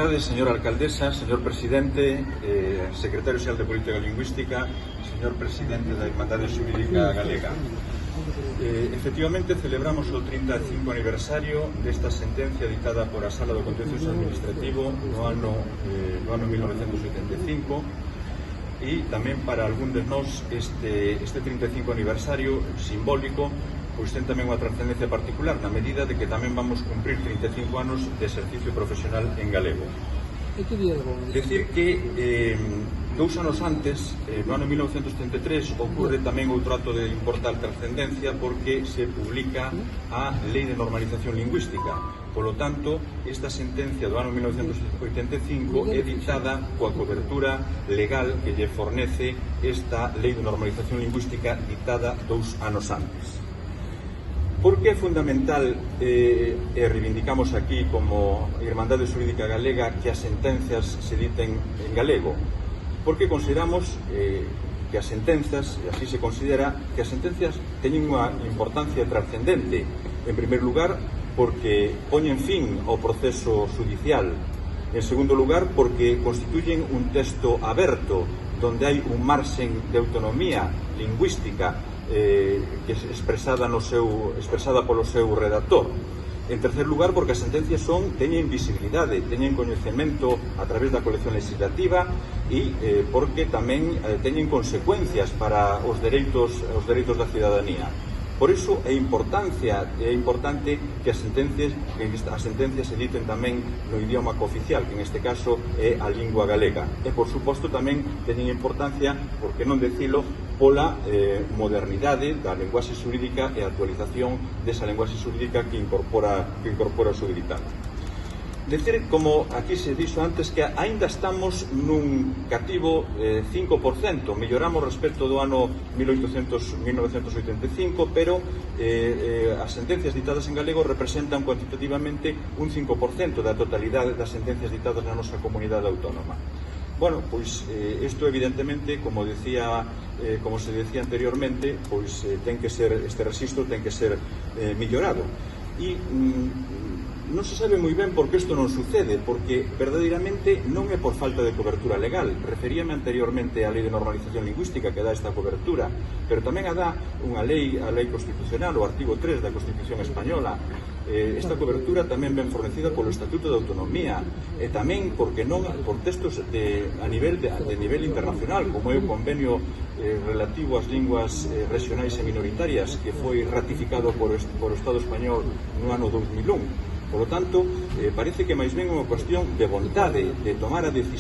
tardes, señora alcaldesa, señor presidente, secretario xeral de Política Lingüística, señor presidente da Irmandade Xurídica Galega. Efectivamente, celebramos o 35 aniversario desta sentencia ditada por a Sala do Contencioso Administrativo no ano 1985 e tamén para algún de nós este 35 aniversario simbólico pois ten tamén unha trascendencia particular na medida de que tamén vamos cumprir 35 anos de exercicio profesional en galego. Decir que 2 anos antes, no ano 1933, ocorre tamén outro acto de importante trascendencia porque se publica a Lei de Normalización Lingüística. Polo tanto, esta sentencia do ano 1985 é dictada coa cobertura legal que lle fornece esta Lei de Normalización Lingüística dictada 2 anos antes. Por que é fundamental, e reivindicamos aquí como Irmandade Xurídica Galega, que as sentencias se diten en galego? Porque consideramos que as sentencias, e así se considera, que as sentencias teñen unha importancia trascendente. En primer lugar, porque poñen fin ao proceso judicial. En segundo lugar, porque constituyen un texto aberto, donde hai un marxen de autonomía lingüística que é expresada polo seu redactor. En tercer lugar, porque as sentencias teñen visibilidade, teñen coñecemento a través da colección legislativa e porque tamén teñen consecuencias para os dereitos da cidadanía. Por iso é importante que as sentencias se diten tamén no idioma cooficial, que neste caso é a lingua galega. E, por suposto, tamén teñen importancia, por que non decilo, pola modernidade da linguaxe xurídica e a actualización desa linguaxe xurídica que incorpora o xuridicado. Decir, como aquí se dixo antes, que aínda estamos nun cativo 5%, melloramos respecto do ano 1985, pero as sentencias ditadas en galego representan cuantitativamente un 5% da totalidade das sentencias ditadas na nosa comunidade autónoma. Bueno, pois isto evidentemente, como se decía anteriormente, pois ten que ser, este rexistro ten que ser mellorado. E non se sabe moi ben por que isto non sucede, porque verdadeiramente non é por falta de cobertura legal. Referíame anteriormente á Lei de Normalización Lingüística que dá esta cobertura, pero tamén a dá unha lei, a Lei Constitucional, o artigo 3 da Constitución Española. Esta cobertura tamén ben fornecida polo Estatuto de Autonomía e tamén, porque non, por textos a nivel internacional, como é o convenio relativo ás linguas regionais e minoritarias que foi ratificado por o Estado español no ano 2001. Por lo tanto, parece que máis ben é unha cuestión de vontade de tomar a decisión